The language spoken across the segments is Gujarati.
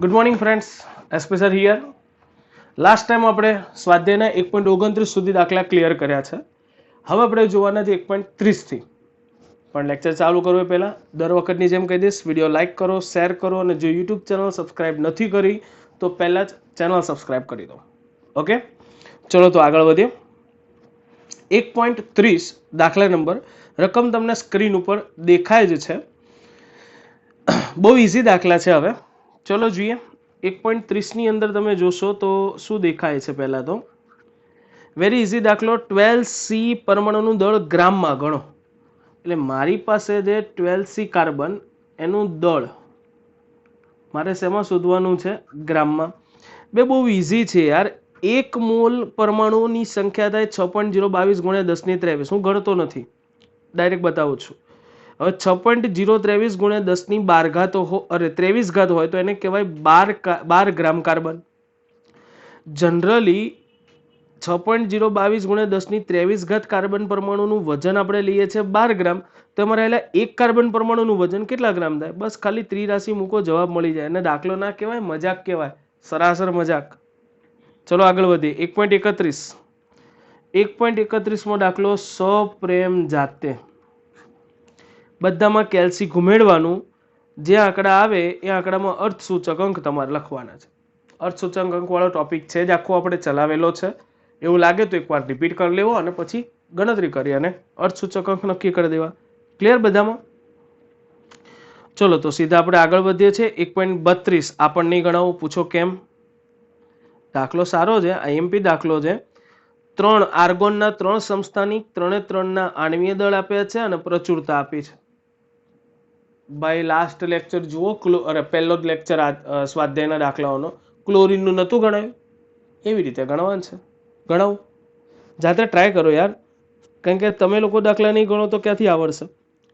Good morning friends, SP sir here. Last time આપણે સ્વાધ્યાયના 1.29 સુધી દાખલા ક્લિયર કર્યા છે. હવે આપણે જોવાના છે 1.30 થી. પણ લેક્ચર ચાલુ કરવું પહેલાં દર વખતની જેમ કહી દઈશ, વિડીયો લાઇક કરો, શેર કરો અને જો યુટ્યુબ ચેનલ સબસ્ક્રાઇબ નથી કરી તો પહેલાં જ ચેનલ સબસ્ક્રાઇબ કરી દો. ઓકે, ચલો તો આગળ વધીએ. 1.30 દાખલા નંબર, રકમ તમને સ્ક્રીન ઉપર દેખાય જ છે. બહુ ઇઝી દાખલા છે. હવે ચલો જોઈએ. 1.30 ની અંદર તમે જોશો તો શું દેખાય છે? પહેલા તો વેરી ઇઝી દાખલો. 12C પરમાણુનું દળ ગ્રામમાં ગણો. એટલે મારી પાસે જે 12C કાર્બન એનું દળ મારે શેમાં શોધવાનું છે? ગ્રામમાં. બહુ ઇઝી છે યાર. 1 મોલ પરમાણુની સંખ્યા થાય 6.022 ગુણ્યા 10⁻23. હું ગણતો નથી, ડાયરેક્ટ બતાવું છું. હવે 6.023 ગુણ્યા 10⁻23 હોય તો એને કહેવાય 12 ગ્રામ કાર્બન. જનરલી 6.022 ગુણ્યા 10⁻23 કાર્બન પરમાણુનું વજન આપણે લઈએ છીએ 12 ગ્રામ. તો એમાં રહેલા એક કાર્બન પરમાણુનું વજન કેટલા ગ્રામ થાય? બસ ખાલી ત્રિરાશિ મૂકો, જવાબ મળી જાય. અને દાખલો ના કહેવાય, મજાક કહેવાય, સરાસર મજાક. ચલો આગળ વધીએ. 1.31. 1.31 દાખલો. સપ્રેમ જાતે. બધામાં કેલ્સી ઘુમેડવાનું. જે આંકડા આવે એ આંકડામાં અર્થસૂચક અંક તમારે લખવાના છે. અર્થસૂચક અંક વાળો ટોપિક છે જ, આખો આપણે ચલાવેલો છે. એવું લાગે તો એકવાર રિપીટ કરી લેવો અને પછી ગણતરી કરી અને અર્થસૂચક અંક નક્કી કરી દેવા. ક્લિયર બધામાં? ચલો તો સીધા આપણે આગળ વધીએ છીએ. 1.32 આપણને નહીં ગણાવું, પૂછો કેમ? દાખલો સારો છે, આઈએમપી દાખલો છે. 3 આર્ગોનના 3 સમસ્થાનિક 3 આણ્વીય દળ આપ્યા છે અને પ્રચુરતા આપી છે. ભાઈ લાસ્ટ લેક્ચર જુઓ, પહેલો જ લેક્ચર સ્વાધ્યાયના દાખલાઓનો. ક્લોરીનનું નહોતું ગણાયું, એવી રીતે ગણવાનું છે. ગણાવું, જાતે ટ્રાય કરો યાર, કારણ કે તમે લોકો દાખલા નહીં ગણો તો ક્યાંથી આવડશે?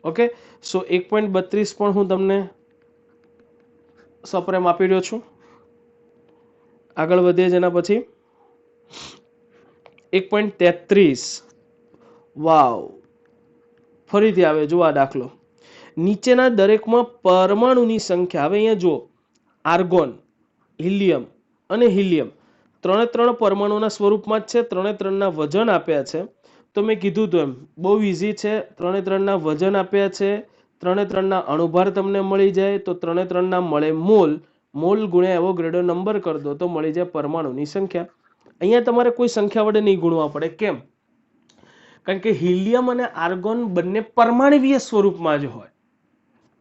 ઓકે, સો 1.32 પણ હું તમને સપ્રેમ આપી રહ્યો છું. આગળ વધીએ જેના પછી 1.33. વાવ, ફરીથી આવે જુઓ આ દાખલો. નીચેના દરેકમાં પરમાણુની સંખ્યા. હવે અહીંયા જુઓ, આર્ગોન, હિલિયમ અને હિલિયમ 3 પરમાણુના સ્વરૂપમાં જ છે. 3ના વજન આપ્યા છે. તો મેં કીધું તો એમ બહુ ઇઝી છે. 3ના વજન આપ્યા છે. 3ના અણુભાર તમને મળી જાય તો 3ના મળે મોલ. મોલ ગુણ્યા એવોગાડ્રો નંબર કરી દો તો મળી જાય પરમાણુની સંખ્યા. અહીંયા તમારે કોઈ સંખ્યા વડે નહીં ગુણવા પડે. કેમ? કારણ કે હિલિયમ અને આર્ગોન બંને પરમાણવીય સ્વરૂપમાં જ હોય.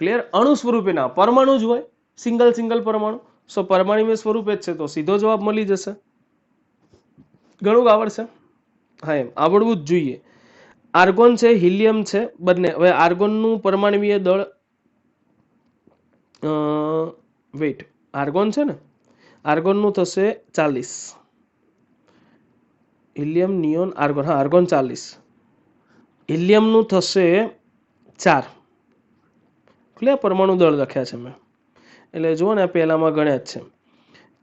ક્લિયર? અણુ સ્વરૂપે ના, પરમાણુ જ હોય, સિંગલ પરમાણુ. સો પરમાણુ સ્વરૂપે જ છે તો સીધો જવાબ મળી જશે. ઘણું આવડશે. હા, એમ આવડવું જ જોઈએ. આર્ગોન છે, હિલિયમ છે, બંને. હવે આર્ગોનનું પરમાણવીય દળ વેઇટ, આર્ગોન છે ને, આર્ગોનનું થશે 40. Helium, neon, argon. હા, આર્ગોન 40. હિલિયમનું થશે 4. ક્લિયર? પરમાણુ દળ લખ્યા છે મેં, એટલે જુઓ ને પહેલામાં ગણ્યા જ છે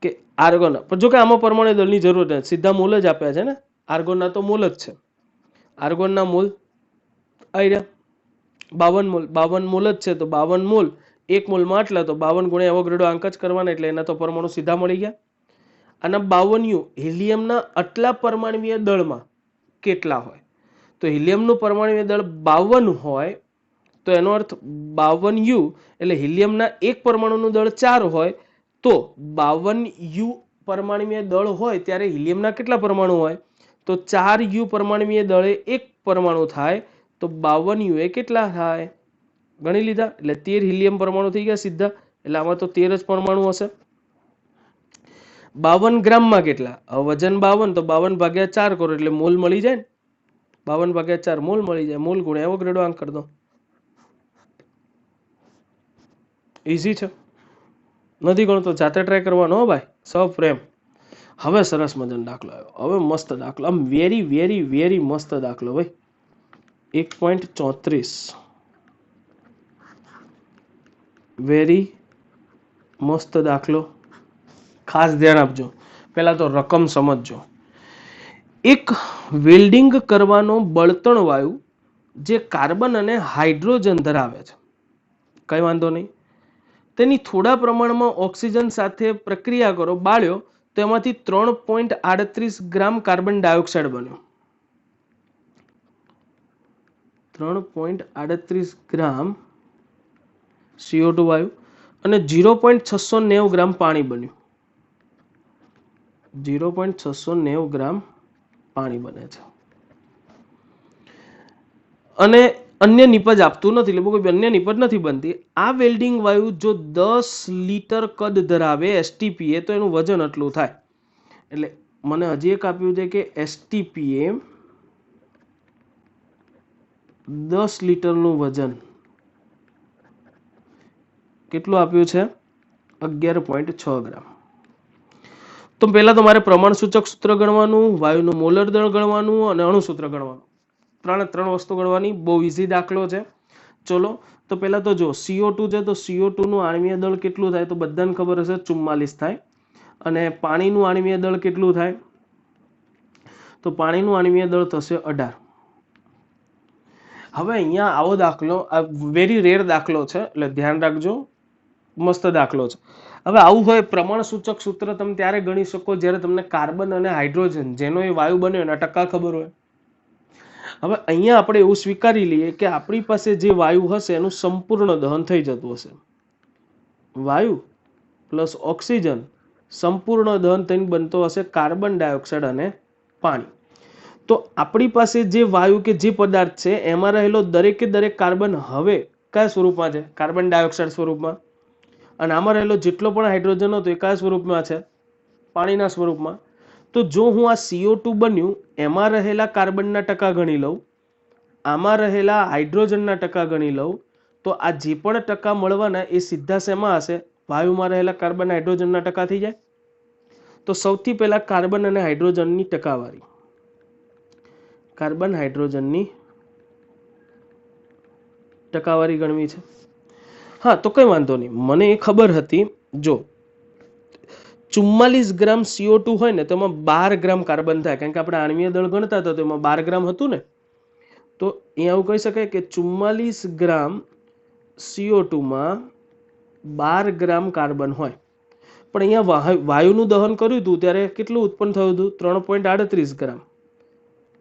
કે આર્ગોન. પણ જો કે આમાં પરમાણુ દળની જરૂર નથી, સીધા મોલ જ આપ્યા છે ને. આર્ગોનના તો મોલ જ છે. આર્ગોનના મોલ આવી રહ્યા 52 મોલ. 52 મોલ જ છે તો 52 મોલ, 1 મોલમાં આટલા, તો 52 ગુણ્યા એવોગાડ્રો અંક જ કરવાના, એટલે એના તો પરમાણુ સીધા મળી ગયા. અને 52U હિલિયમના આટલા પરમાણવીય દળમાં કેટલા હોય? તો હિલિયમનું પરમાણવીય દળ 52 હોય તો એનો અર્થ 52U એટલે હિલિયમના એક પરમાણુનું દળ 4 હોય તો 52U પરમાણવીય દળ હોય ત્યારે હિલિયમના કેટલા પરમાણુ હોય? તો 4U પરમાણવીય દળે એક પરમાણુ થાય તો 52U એ કેટલા થાય? ગણી લીધા. એટલે 13 હિલિયમ પરમાણુ થઈ ગયા સીધા. એટલે આમાં તો 13 જ પરમાણુ હશે. 52 ગ્રામમાં કેટલા? વજન 52 તો 52 ભાગ્યા 4 કરો એટલે મોલ મળી જાય ને. 52 ભાગ્યા 4 મોલ મળી જાય. મોલ ગુણ્યા એવોગાડ્રો અંક કરી દો. ઇઝી છે, નથી ગણતો જાતે ટ્રાય કરવાનો હો ભાઈ. સપ્રેમ. હવે સરસ મજાનો દાખલો આવ્યો. હવે મસ્ત દાખલો, આમ વેરી વેરી વેરી મસ્ત દાખલો ભાઈ. 1.34. વેરી મસ્ત દાખલો. ખાસ ધ્યાન આપજો. પહેલા તો રકમ સમજજો. એક વેલ્ડિંગ કરવાનો બળતણ વાયુ જે કાર્બન અને હાઇડ્રોજન ધરાવે છે. કઈ વાંધો નહીં. તેની થોડા પ્રમાણમાં ઓક્સિજન સાથે પ્રક્રિયા કરો બાળ્યો તો એમાંથી 3.38 ગ્રામ કાર્બન ડાયોક્સાઇડ બન્યો. 3.38 ગ્રામ CO2 વાયુ અને 0.690 ગ્રામ પાણી બન્યું. 0.690 ગ્રામ પાણી બને છે. અને અન્ય નિપજ આપતું નથી, એટલે કોઈ અન્ય નિપજ નથી બનતી. આ વેલ્ડિંગ વાયુ જો 10 લિટર કદ ધરાવે STPA તો એનું વજન આટલું થાય. એટલે મને હજી એક આપ્યું છે કે STPA 10 લિટરનું વજન કેટલું આપ્યું છે? 11.6 ગ્રામ. તો પહેલા તમારે પ્રમાણ સૂચક સૂત્ર ગણવાનું, વાયુનું મોલર દળ ગણવાનું અને અણુ સૂત્ર ગણવાનું. ત્રણ વસ્તુ ગણવાની. બહુ ઈઝી દાખલો છે. ચલો તો પહેલા તો જો CO2 છે તો CO2 નું આણ્વીય દળ કેટલું થાય? તો બધાને ખબર હશે 44 થાય. અને પાણીનું આણ્વીય દળ કેટલું થાય? તો પાણીનું આણ્વીય દળ થશે 18. હવે અહીંયા આવો દાખલો, આ વેરી રેર દાખલો છે એટલે ધ્યાન રાખજો. મસ્ત દાખલો છે. હવે આવું હોય પ્રમાણ સૂચક સૂત્ર તમે ત્યારે ગણી શકો જ્યારે તમને કાર્બન અને હાઇડ્રોજન જેનો એ વાયુ બન્યો એના ટકા ખબર હોય. હવે અહીંયા આપણે એવું સ્વીકારી લઈએ કે આપણી પાસે જે વાયુ હશે એનું સંપૂર્ણ દહન થઈ જતું હશે. વાયુ પ્લસ ઓક્સિજન સંપૂર્ણ દહન થઈને બનતો હશે કાર્બન ડાયોક્સાઇડ અને પાણી. તો આપણી પાસે જે વાયુ કે જે પદાર્થ છે એમાં રહેલો દરેકે દરેક કાર્બન હવે કયા સ્વરૂપમાં છે? કાર્બન ડાયોક્સાઇડ સ્વરૂપમાં. અને આમાં રહેલો જેટલો પણ હાઇડ્રોજન હતો એ કયા સ્વરૂપમાં છે? પાણીના સ્વરૂપમાં. તો જો હું આ CO2 બન્યું એમાં રહેલા કાર્બનના ટકા ગણી લઉં, આમાં રહેલા હાઇડ્રોજનના ટકા ગણી લઉં, તો આ જે પણ ટકા મળવાના એ સીધા શેમાં હશે? વાયુમાં રહેલા કાર્બન હાઇડ્રોજનના ટકા થઈ જાય. તો સૌથી પહેલા કાર્બન અને હાઇડ્રોજનની ટકાવારી, કાર્બન હાઇડ્રોજનની ટકાવારી ગણવી છે. હા તો કઈ વાંધો નહીં, મને એ ખબર હતી. જો 44 ગ્રામ CO2 હોય ને તો એમાં 12 ગ્રામ કાર્બન થાય, કારણ કે આપણે આણ્વીય દળ ગણતા હતા તો એમાં 12 ગ્રામ હતું ને. તો અહીંયા એવું કહી શકાય કે 44 ગ્રામ CO2 માં 12 ગ્રામ કાર્બન હોય. પણ અહીંયા વાયુનું દહન કર્યું હતું ત્યારે કેટલું ઉત્પન્ન થયું હતું? 3.38 ગ્રામ.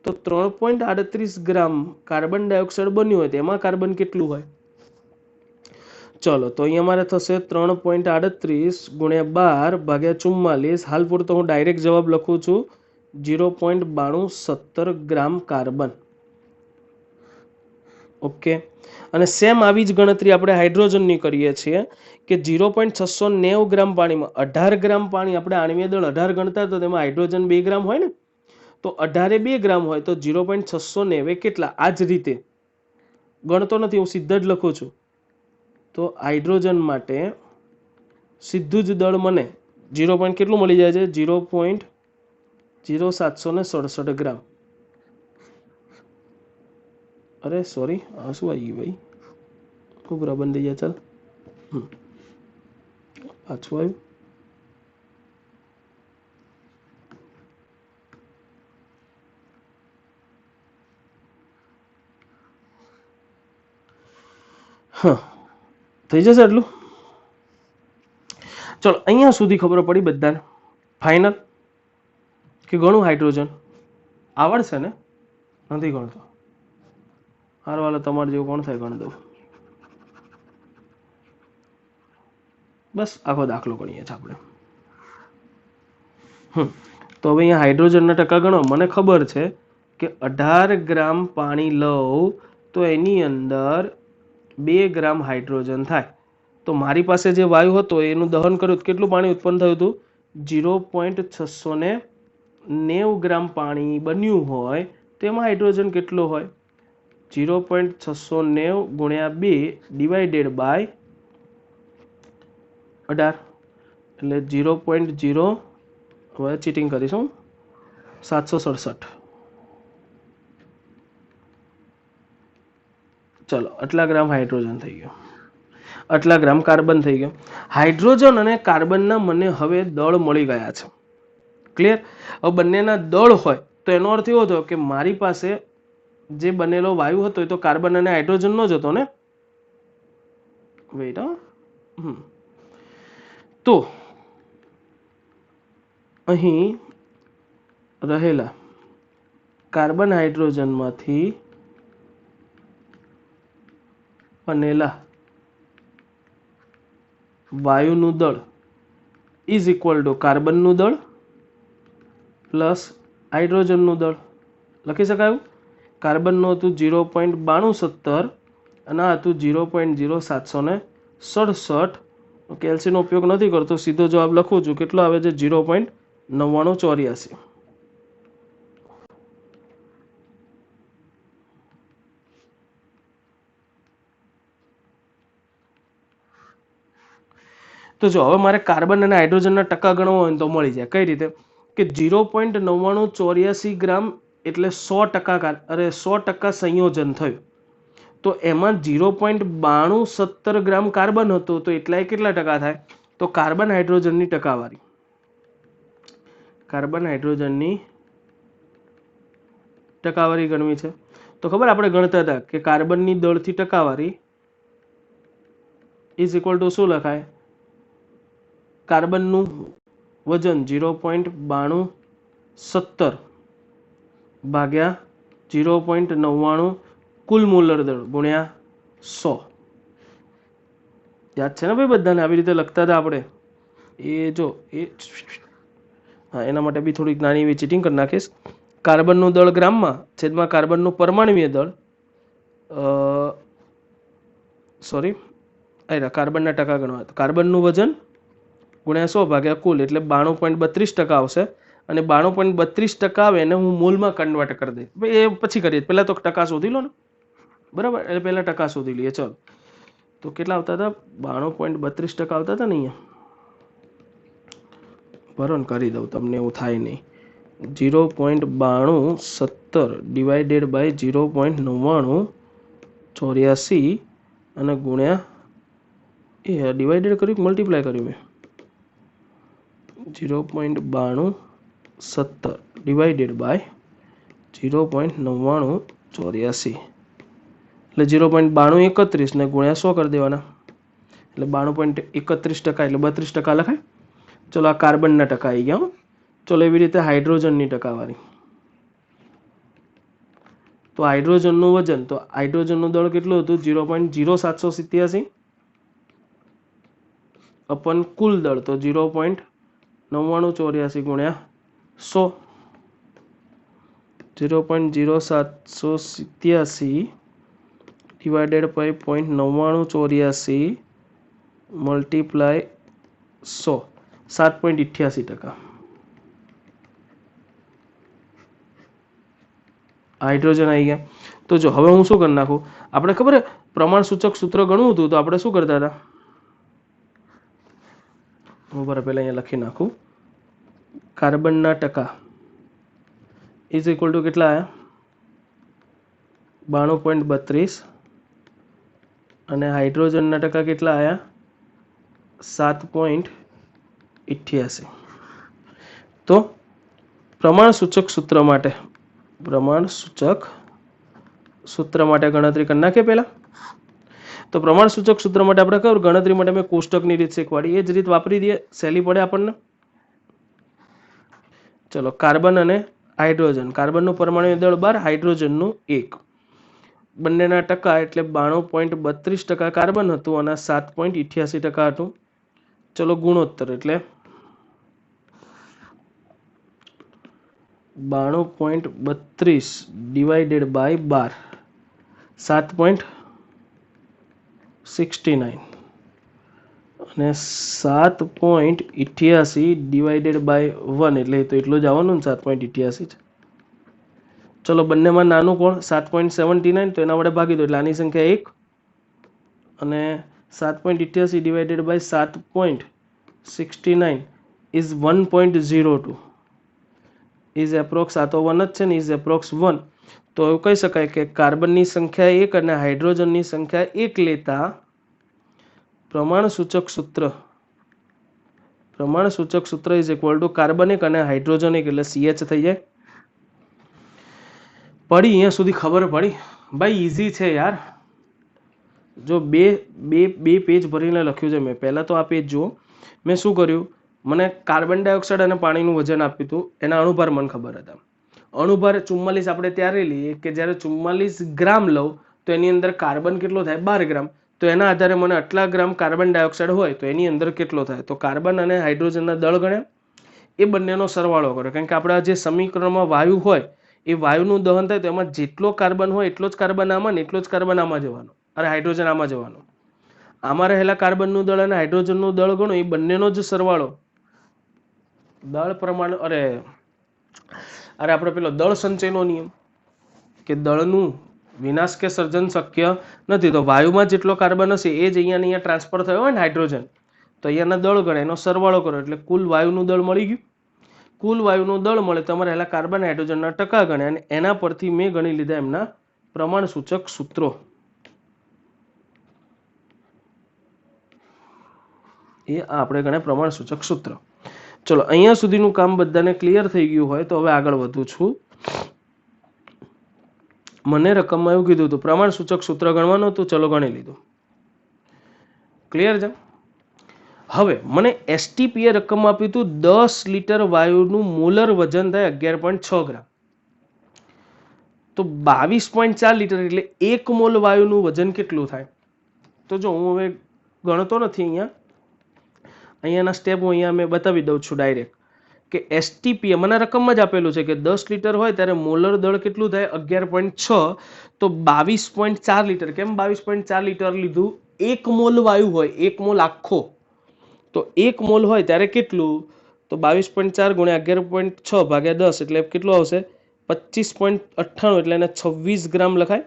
તો 3.38 ગ્રામ કાર્બન ડાયોક્સાઇડ બન્યું હોય તો એમાં કાર્બન કેટલું હોય? ચલો તો અહીંયા મારે થશે 3.38 ગુણ્યા 12 ભાગ્યા 44. હાલ પૂરતો હું ડાયરેક્ટ જવાબ લખું છું 0.9217 ગ્રામ કાર્બન. ઓકે. અને સેમ આવી જ ગણતરી આપણે હાઇડ્રોજનની કરીએ છીએ કે 0.690 ગ્રામ પાણીમાં 18 ગ્રામ પાણી, આપણે આણ્વીય દળ 18 ગણતા તો તેમાં હાઇડ્રોજન 2 ગ્રામ હોય ને, તો 18 2 ગ્રામ હોય તો 0.690 કેટલા? આ જ રીતે ગણતો નથી, હું સીધા જ લખું છું. તો હાઇડ્રોજન માટે સીધું જ દળ મને 0. કેટલું મળી જાય છે? 0.0767 ગ્રામ. અરે સોરી, આ શું આવી ગયું ભાઈ? ખૂબ બંધ થઈ ગયા. ચાલ પાછું આવ્યું. હા થઈ જશે એટલું. ચલો અહીંયા સુધી ખબર પડી બધાને? ફાઇનલ કે ઘણું હાઇડ્રોજન આવડશે ને? નથી ગણતો. હારું હાલો, તમારે જેવું કોણ થાય ગણ દઉં. બસ આખો દાખલો ગણીએ છીએ આપણે. તો હવે અહીંયા હાઇડ્રોજનના ટકા ગણો. મને ખબર છે કે 18 ગ્રામ પાણી લઉં તો એની અંદર 2 ગ્રામ હાઇડ્રોજન થાય. તો મારી પાસે જે વાયુ હતો એનું દહન કર્યું તો કેટલું પાણી ઉત્પન્ન થયું હતું? 0.690 ગ્રામ પાણી બન્યું હોય તો એમાં હાઇડ્રોજન કેટલું હોય? 0.690 ગુણ્યા 2 ડિવાઇડેડ બાય 18 એટલે 0.0, હવે ચીટિંગ કરીશું, 767. ચલો આટલા ગ્રામ હાઇડ્રોજન થઈ ગયો, આટલા ગ્રામ કાર્બન થઈ ગયો. હાઇડ્રોજન અને કાર્બનના મને હવે દળ મળી ગયા છે. ક્લિયર? હવે બંનેના દળ હોય તો એનો અર્થ એવો થયો કે મારી પાસે જે બનેલો વાયુ હતો એ તો કાર્બન અને હાઇડ્રોજનનો જ હતો ને. વેઇટ, તો અહીં રહેલા કાર્બન હાઇડ્રોજનમાંથી બનેલા વાયુનું દળ ઇઝ ઇક્વલ ટુ કાર્બનનું દળ પ્લસ હાઇડ્રોજનનું દળ. લખી શકાયું? કાર્બનનું હતું 0.9270 અને આ હતું 0.0767. કેલ્સીનો ઉપયોગ નથી કરતો, સીધો જવાબ લખું છું. કેટલો આવે છે? 0.9984. તો જો હવે મારે કાર્બન અને હાઇડ્રોજનના ટકા ગણવા હોય તો મળી જાય. કઈ રીતે? કે 0.9984 ગ્રામ એટલે 100% સંયોજન થયું. તો એમાં 0.9270 ગ્રામ કાર્બન હતું, તો એટલા કેટલા ટકા થાય? તો કાર્બન હાઇડ્રોજનની ટકાવારી, કાર્બન હાઇડ્રોજનની ટકાવારી ગણવી છે. તો ખબર આપણે ગણતા હતા કે કાર્બનની દળથી ટકાવારી ઇઝ ઇક્વલ ટુ શું લખાય? કાર્બનનું વજન 0.9270 ભાગ્યા 0.99 કુલ મોલર દળ ગુણ્યા 100. યાદ છે ને ભાઈ બધાને? આવી રીતે લખતા હતા આપણે. એ જો એ હા, એના માટે બી થોડીક નાની એવી ચીટિંગ કરી નાખીશ. કાર્બનનું દળ ગ્રામમાં છેદમાં કાર્બનનું પરમાણુય દળ કાર્બનના ટકા ગણવા. કાર્બનનું વજન ગુણ્યા 100 ભાગ્યા કુલ એટલે 92.32% આવશે. અને 92.32% આવે એને હું મોલમાં કન્વર્ટ કરી દઈશ. એ પછી કરીએ, પહેલાં તો ટકા શોધી લો ને. બરાબર, એટલે પહેલાં ટકા શોધી લઈએ. ચલો, તો કેટલા આવતા હતા? 92.32% આવતા હતા ને અહીંયા. બરો ને, કરી દઉં, તમને એવું થાય નહીં. 0.9270 ડિવાઇડેડ બાય 0.9984 અને ગુણ્યા એ ડિવાઇડેડ કર્યું કે મલ્ટીપ્લાય કર્યું મેં? 0.9270 ડિવાઇડેડ બાય 0.9984 એટલે 0.9231 ને ગુણ્યા 100 કરી દેવાના એટલે 92.31% એટલે 32% લખાય. ચલો, આ કાર્બનના ટકા આવી ગયા. ચલો, એવી રીતે હાઇડ્રોજનની ટકાવારી. તો હાઇડ્રોજનનું વજન, તો હાઇડ્રોજનનું દળ કેટલું હતું? 0.0787 અપન કુલ દળ તો 0.9984 ગુણ્યા 100. 0.0787 divided by 0.9984 multiply 100, 7.88%. હાઇડ્રોજન આવી ગયા. તો જો હવે હું શું કરી નાખું? આપણે ખબર પ્રમાણ સૂચક સૂત્ર ગણવું હતું, તો આપણે શું કરતા હતા? હું બરાબર પહેલા અહીંયા લખી નાખું. કાર્બનના ટકા ઇઝ ઇક્વલ ટુ કેટલા આવ્યા? 92.32 અને હાઇડ્રોજનના ટકા કેટલા આવ્યા? 7.88. તો પ્રમાણ સૂચક સૂત્ર માટે ગણતરી કરી નાખીએ પહેલા. તો પ્રમાણ સૂચક સૂત્ર માટે આપણે કહ્યું ગણતરી માટે મેં કોષ્ટકની રીત શીખવાડી, એ જ રીત વાપરી દઈએ, સહેલી પડે આપણને. ચલો, કાર્બન અને હાઇડ્રોજન, કાર્બનનું પરમાણુ દળ 12, હાઇડ્રોજનનું 1. બંનેના ટકા એટલે 92.32% કાર્બન હતું અને 7.88% હતું. ચલો, ગુણોત્તર એટલે 92.32 ડિવાઇડેડ બાય 12, 7.69 અને 7.88 ડિવાઇડેડ બાય 1 એટલે તો એટલું જ આવવાનું ને, 7.88 છે. ચલો, બંનેમાં નાનું કોણ? 7.79, તો એના વડે ભાગી દો એટલે આની સંખ્યા 1 અને 7.88 divided by 7.69 is 1.02 is approx, આ તો 1 જ છે ને, ઇઝ એપ્રોક્સ 1. તો એવું કહી શકાય કે કાર્બનની સંખ્યા 1 અને હાઇડ્રોજનની સંખ્યા 1 લેતા પ્રમાણ સૂચક સૂત્ર ઇઝ ઇક્વલ ટુ કાર્બન 1 અને હાઇડ્રોજન 1 એટલે CH થઈ જાય. પડી અહીંયા સુધી ખબર પડી? ભાઈ ઈઝી છે યાર. જો બે પેજ ભરીને લખ્યું છે મેં. પહેલા તો આ પેજ જુઓ. મેં શું કર્યું, મને કાર્બન ડાયોક્સાઇડ અને પાણીનું વજન આપ્યું હતું, એના અણુભાર મને ખબર હતા. અણુભાર 44 આપણે ત્યારે લઈએ કે જ્યારે 44 ગ્રામ લઉં તો એની અંદર કાર્બન કેટલો થાય 12 ગ્રામ. તો એના આધારે મને આટલા ગ્રામ કાર્બન ડાયોક્સાઇડ હોય તો એની અંદર કેટલો થાય, તો કાર્બન અને હાઇડ્રોજનના દળ ગણ્યા, એ બંનેનો સરવાળો કર્યો. કારણ કે આપણા જે સમીકરણમાં વાયુ હોય એ વાયુનું દહન થાય તો એમાં જેટલો કાર્બન હોય એટલો જ કાર્બન આમાં ને એટલો જ કાર્બન આમાં જવાનો, અરે હાઇડ્રોજન આમાં જવાનો. આમાં રહેલા કાર્બનનું દળ અને હાઇડ્રોજનનું દળ ગણો, એ બંનેનો જ સરવાળો દળ પ્રમાણ આપણે પેલો દળ સંચયનો નિયમ કે દળનું વિનાશ કે સર્જન શક્ય નથી. તો વાયુમાં જેટલો કાર્બન હશે એ જ અહીંયા ટ્રાન્સફર થયો હોય ને હાઇડ્રોજન, તો અહીંયાના દળ ગણે, એનો સરવાળો કરો એટલે કુલ વાયુનું દળ મળી ગયું. કુલ વાયુનું દળ મળે તમારે રહેલા કાર્બન હાઇડ્રોજનના ટકા ગણે, અને એના પરથી મેં ગણી લીધા એમના પ્રમાણ સૂચક સૂત્રો. એ આપણે ગણે પ્રમાણ સૂચક સૂત્ર. ચલો અહીંયા સુધીનું કામ બધાને ક્લિયર થઈ ગયું હોય તો હવે આગળ વધું છું. મને રકમમાં એવું કીધું હતું પ્રમાણ સૂચક સૂત્ર ગણવાનું હતું, ચલો ગણી લીધું. ક્લિયર છે. હવે મને એસટીપીએ રકમ આપ્યું હતું 10 લિટર વાયુનું મોલર વજન થાય 11.6 ગ્રામ. તો 22.4 લિટર એટલે 1 મોલ વાયુનું વજન કેટલું થાય? તો જો હું હવે ગણતો નથી અહીંયાના સ્ટેપ હું અહીંયા મેં બતાવી દઉં છું ડાયરેક્ટ કે એસટીપીએ મને રકમમાં જ આપેલું છે કે 10 લિટર હોય ત્યારે મોલર દળ કેટલું થાય 11.6. તો 22.4 લિટર. કેમ 22.4 લિટર લીધું? 1 મોલ વાયુ હોય, 1 મોલ આખો, તો 1 મોલ હોય ત્યારે કેટલું? તો 22.4 ગુણ્યા 11.6 ભાગ્યા 10 એટલે કેટલું આવશે? 25.98 એટલે એને 26 ગ્રામ લખાય.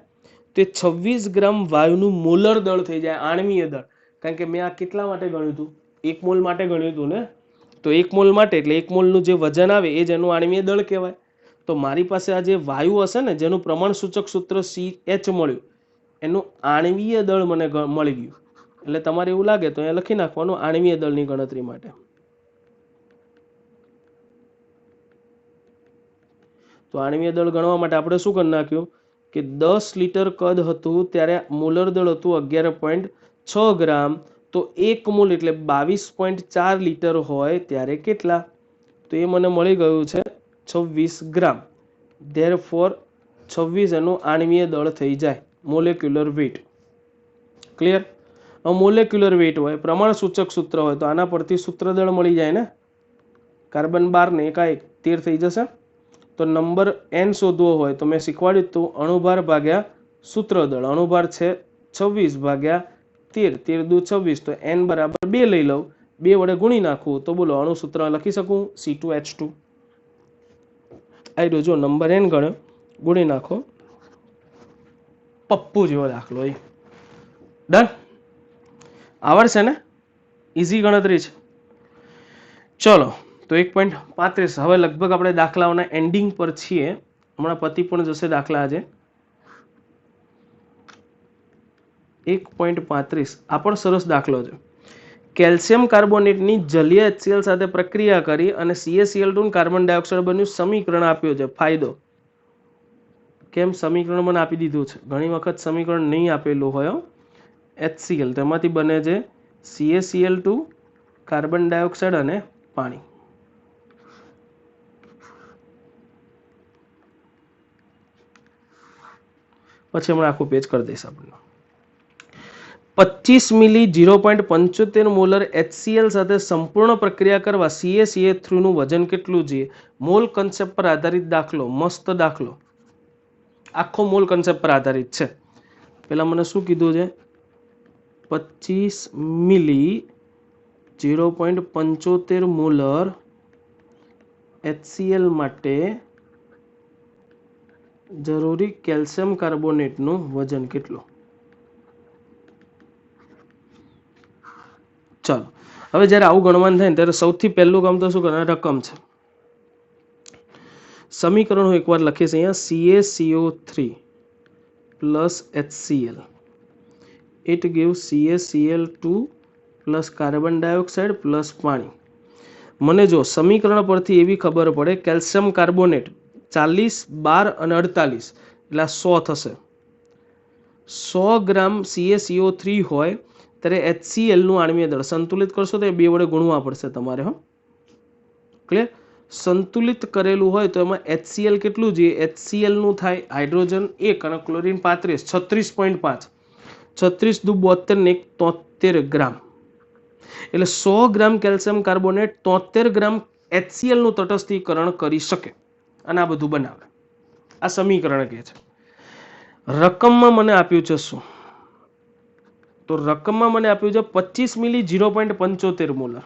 તો 26 ગ્રામ વાયુનું મોલર દળ થઈ જાય, આણ્વીય દળ. કારણ કે મેં આ કેટલા માટે ગણ્યું હતું? 1 મોલ માટે ગણ્યું હતું ને. તો 1 મોલ માટે એટલે 1 મોલનું જે વજન આવે એ જ એનું આણ્વીય દળ કહેવાય. તો મારી પાસે આ જે વાયુ હશે ને જેનું પ્રમાણ સૂચક સૂત્ર CH મળ્યું, એનું આણ્વીય દળ મને મળી ગયું. એટલે તમારે એવું લાગે તો અહીંયા લખી નાખવાનું આણ્વીય દળની ગણતરી માટે. તો આણ્વીય દળ ગણવા માટે આપણે શું કરી નાખ્યું કે 10 લિટર કદ હતું ત્યારે મોલર દળ હતું 11.6 ગ્રામ. તો 1 મોલ એટલે 22.4 લિટર હોય ત્યારે કેટલા? તો એ મને મળી ગયું છે 26 ગ્રામ. ધેરફોર 26 એનું આણ્વીય દળ થઈ જાય, molecular weight. Clear? Molecular weight હોય, પ્રમાણ સૂચક સૂત્ર હોય તો આના પરથી સૂત્ર દળ મળી જાય ને. કાર્બન 12 ને એકાએક 13 થઈ જશે. તો નંબર n શોધવો હોય તો મેં શીખવાડ્યું હતું અણુભાર ભાગ્યા સૂત્ર દળ. અણુભાર છે 26 ભાગ્યા 13, 13 દુ 26, તો n બરાબર 2 લઈ લઉં, 2 વડે ગુણી નાખું તો બોલો અણુ સૂત્ર લખી શકું C2H2. આઈ જો નંબર n ગણ્યો, ગુણી નાખો, પપ્પુ જેવો દાખલો. એ ડન. આવડશે ને? ઇઝી ગણતરી છે. ચલો તો 1.35. હવે લગભગ આપણે દાખલાઓના એન્ડિંગ પર છીએ, હમણાં પતિ પણ જશે દાખલા આજે. 1.35 આ પણ સરસ દાખલો છે. કેલ્શિયમ કાર્બોનેટની જલીય HCl સાથે પ્રક્રિયા કરી અને CaCl2 કાર્બન ડાયોક્સાઇડ બન્યું, સમીકરણ આપ્યું છે. ફાયદો કેમ? સમીકરણ મને આપી દીધું છે. ઘણી વખત સમીકરણ નહીં આપેલું હોય. HCl તેમાંથી બને છે CaCl2 કાર્બન ડાયોક્સાઇડ અને પાણી. પછી હમણાં આખું પેજ કરી દઈશ આપણને. 25 મિલી 0.75 મોલર HCl સાથે સંપૂર્ણ પ્રક્રિયા કરવા CaCl3 નું વજન કેટલું છે? મોલ કન્સેપ્ટ પર આધારિત દાખલો, મસ્ત દાખલો, આખો મોલ કન્સેપ્ટ પર આધારિત છે. પેલા મને શું કીધું છે? 25 મિલી 0.75 મોલર HCl માટે જરૂરી કેલ્શિયમ કાર્બોનેટનું વજન કેટલું? ચાલો હવે જ્યારે આવું ગણવાનું થાય ને ત્યારે સૌથી પહેલું કામ તો શું કરવાનું? રકમ છે. સમીકરણ હું એકવાર લખીશ અહીંયા. CaCO3 plus HCl it gives CaCl2 plus carbon dioxide plus પાણી. મને જો સમીકરણ પરથી એવી ખબર પડે કેલ્શિયમ કાર્બોનેટ 40, 12 અને 48 એટલે 100 થશે. 100 ગ્રામ CaCO3 હોય ત્યારે HCl નું આણ્વીય દળ સંતુલિત કરશો તો એ 2 વડે ગુણવા પડશે તમારે. હો, ક્લિયર? સંતુલિત કરેલું હોય તો એમાં HCl કેટલું જોઈએ? HCl નું થાય હાઇડ્રોજન 1 અને ક્લોરીન 35, 36.5. 36 દુ 72 ને 73 ગ્રામ. એટલે 100 ગ્રામ કેલ્શિયમ કાર્બોનેટ 73 ગ્રામ HCl નું તટસ્થીકરણ કરી શકે અને આ બધું બનાવે. આ સમીકરણ કહે છે. રકમમાં મને આપ્યું છે શું? તો રકમમાં મને આપ્યું છે 25 મિલી 0.75 મોલર.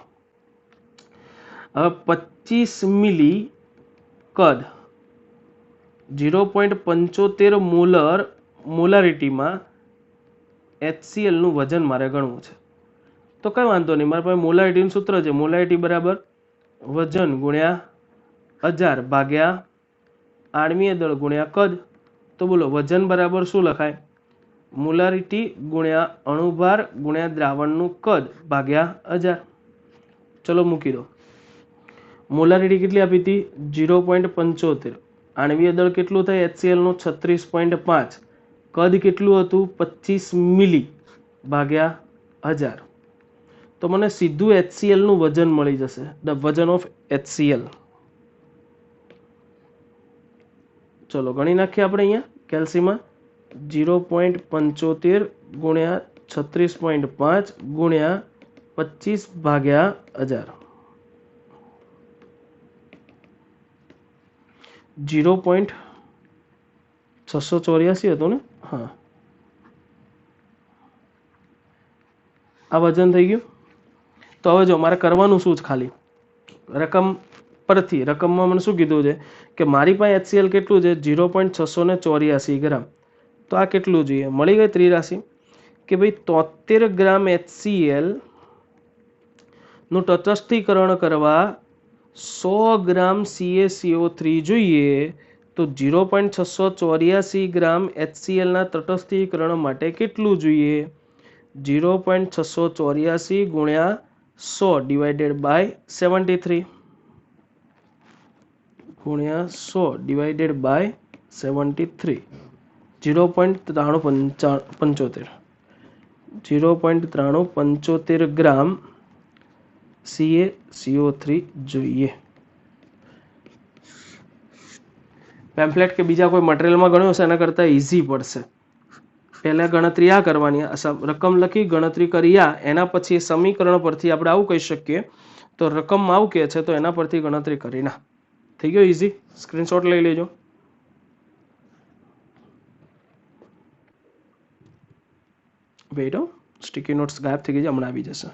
હવે 25 મિલી કદ 0.75 મોલર મોલારિટીમાં HCl નું વજન મારે ગણવું છે. તો કઈ વાંધો નહીં, મારા પાસે મોલારિટીનું સૂત્ર છે. મોલારિટી બરાબર વજન ગુણ્યા 1000 ભાગ્યા આણ્વીય દળ ગુણ્યા કદ. તો બોલો વજન બરાબર શું લખાય? મોલારિટી ગુણ્યા અણુભાર ગુણ્યા દ્રાવણનું કદ ભાગ્યા 1000. ચલો મૂકી દો. મોલારિટી કેટલી આપી હતી? 0.75. આણ્વીય દળ કેટલું થાય HCl નું? 36.5. કદ કેટલું હતું? 25 મિલી ભાગ્યા 1000. તો મને સીધું HCl નું વજન મળી જશે. ધ વજન ઓફ HCl. ચલો ગણી નાખીએ આપણે અહીંયા કેલ્સીમાં. 0.75 ગુણ્યા 36.5 ગુણ્યા 25 ભાગ્યા 1000. 0.684 હતું ને? હા, આ વજન થઈ ગયું. તો હવે જો મારે કરવાનું શું છે? ખાલી રકમ પરથી, રકમમાં મને શું કીધું છે કે મારી પાસે HCl કેટલું છે? 0.684 ગ્રામ. તો આ કેટલું જોઈએ? મળી ગઈ ત્રિરાશિ કે ભાઈ 73 ગ્રામ HCl નું તટસ્થીકરણ કરવા 100 ગ્રામ CaCO3 જોઈએ. તો 0.684 ગ્રામ HCl ના તટસ્થીકરણ માટે કેટલું જોઈએ? 0.684 ગુણ્યા 100 ડિવાઇડેડ બાય 73 ગુણ્યા 100 ડિવાઇડેડ બાય 73. 0.9375 0.9375 ગ્રામ CaCO3 જોઈએ. પેમ્ફલેટ કે બીજા કોઈ મટીરિયલમાં ગણ્યો હશે એના કરતાં ઇઝી પડશે. પહેલા ગણતરી આ કરવાની, રકમ લખી ગણતરી કરી આ, એના પછી સમીકરણ પરથી આપણે આવું કહી શકીએ. તો રકમમાં આવું કહે છે તો એના પરથી ગણતરી કરી ના. થઈ ગયો ઇઝી. સ્ક્રીનશોટ લઈ લેજો. વેઇટ, સ્ટીકી નોટ્સ ગાયબ થઈ ગઈ છે, હમણાં આવી જશે.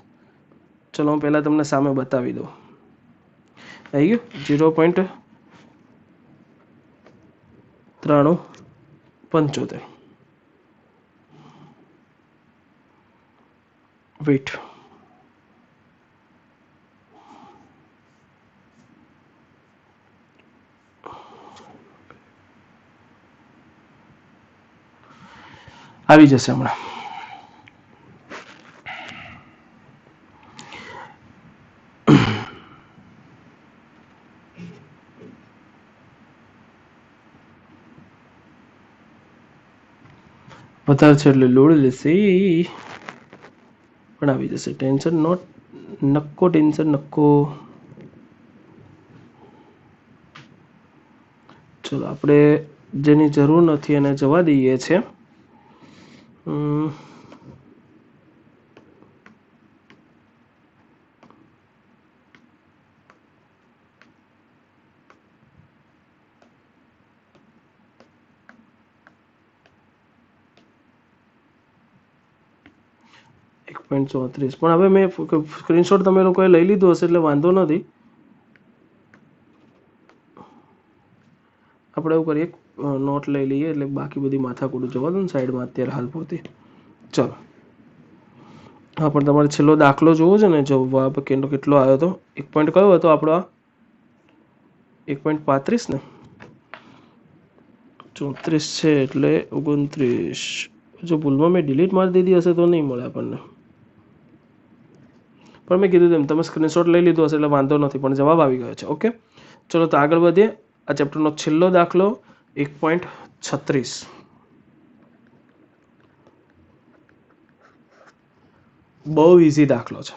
ચલો હું પહેલાં તમને સામે બતાવી દઉં. આવી ગયું 0.9375. વેઇટ, આવી જશે હમણાં. વધારે છે એટલે લોડ લેશે પણ આવી જશે. ટેન્શન નોટ, નક્કો ટેન્શન નક્કો. ચલો આપણે જેની જરૂર નથી એને જવા દઈએ છે. પણ હવે મેં સ્ક્રીનશોટ તમે લોકોએ લઈ લીધો હશે એટલે વાંધો નથી. આપણે એવું કરીએ, નોટ લઈ લઈએ એટલે બાકી બધી માથાકૂટ જવા દો ને સાઈડમાં અત્યારે હાલ પૂરતી. ચલો હા, પણ તમારે છેલ્લો દાખલો જોવો છે ને, જવાબ કેટલો આવ્યો હતો? 1 પોઈન્ટ કયો હતો આપણો? 1.35 ને? 34 છે એટલે 29. જો ભૂલમાં મેં ડિલીટ મારી દીધી હશે તો નહીં મળે આપણને. પણ મેં કીધું તેમ તમે સ્ક્રીનશોટ લઈ લીધો હશે એટલે વાંધો નથી, પણ જવાબ આવી ગયો છે. ઓકે, ચલો તો આગળ વધીએ. આ ચેપ્ટરનો છેલ્લો દાખલો 1.36. બહુ ઇઝી દાખલો છે.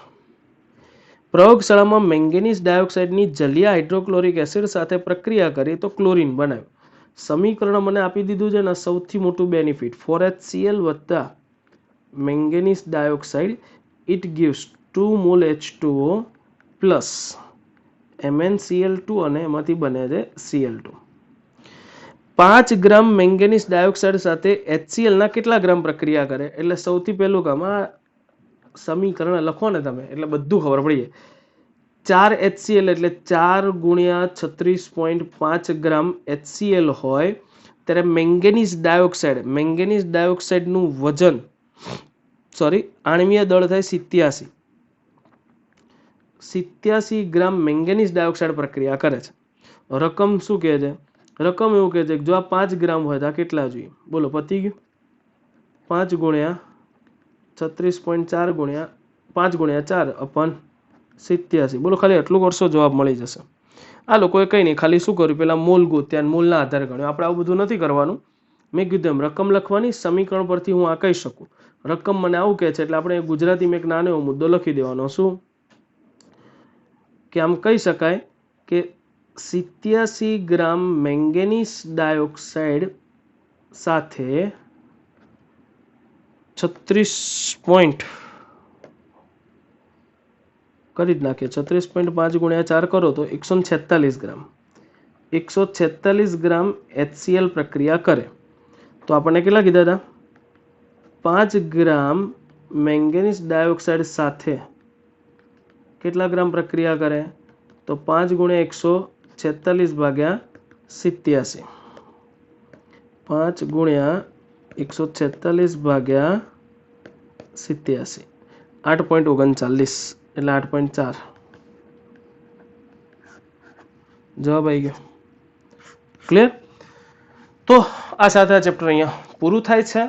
પ્રયોગશાળામાં મેંગેનીઝ ડાયોક્સાઇડની જલીય હાઇડ્રોક્લોરિક એસિડ સાથે પ્રક્રિયા કરી તો ક્લોરીન બનાવ્યું. સમીકરણ મને આપી દીધું છે ને, સૌથી મોટું બેનિફિટ 4HCl વત્તા manganese dioxide it gives 2 mall H2O plus MnCl2 અને એમાંથી બને છે Cl2. 5 ગ્રામ મેંગેનીઝ ડાયોક્સાઇડ સાથે HCl ના કેટલા ગ્રામ પ્રક્રિયા કરે? એટલે સૌથી પહેલું કામ આ સમીકરણ લખો ને તમે એટલે બધું ખબર પડી જાય. 4 HCl એટલે 4 ગુણ્યા 36.5 ગ્રામ HCl હોય ત્યારે મેંગેનીઝ ડાયોક્સાઇડનું વજન આણ્વીય દળ થાય 87 ગ્રામ મેંગેનીઝ ડાયોક્સાઇડ પ્રક્રિયા કરે છે. રકમ શું કહે છે? રકમ એવું કહે છે કે જો આ 5 ગ્રામ હોય તો આ કેટલા જોઈએ? બોલો, પતી ગયું. 5 ગુણ્યા 36.4 ગુણ્યા 5 ગુણ્યા 4 અપન 87. બોલો, ખાલી એટલું કરશો જવાબ મળી જશે. આ લોકોએ કંઈ નહીં, ખાલી શું કર્યું, પેલા મોલ ગોત્યા, મોલના આધારે ગણ્યું. આપણે આવું બધું નથી કરવાનું. મેં કીધું એમ રકમ લખવાની, સમીકરણ પરથી હું આ કહી શકું. રકમ મને આવું કહે છે એટલે આપણે ગુજરાતીમાં એક નાનો એવો મુદ્દો લખી દેવાનો. શું કે આમ કહી શકાય કે 87 ગ્રામ મેંગેનીઝ ડાયોક્સાઇડ સાથે 36 કરી જ નાખીએ. 36.5 ગુણ્યા 4 કરો તો 146 ગ્રામ. 146 ગ્રામ HCl પ્રક્રિયા કરે તો આપણને કેટલા કીધા હતા? 5 ગ્રામ મેંગેનીઝ ડાયોક્સાઇડ સાથે કેટલા ગ્રામ પ્રક્રિયા કરે? તો 5 ગુણ્યા 146 ભાગ્યા 87. 5 ગુણ્યા 146 ભાગ્યા 87 8.39 એટલે 8.4 જવાબ આવી ગયો. ક્લિયર? તો આ સાથે આ ચેપ્ટર અહીંયા પૂરું થાય છે.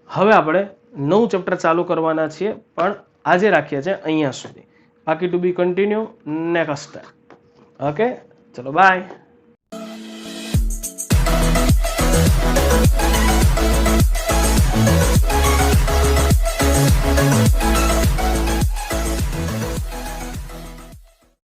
હવે આપણે નવું ચેપ્ટર ચાલુ કરવાના છીએ, પણ આજે રાખીએ છીએ અહીંયા સુધી. બાકી ટુ બી કન્ટિન્યુ નેક્સ્ટ ટાઈમ. ઓકે, ચલો બાય.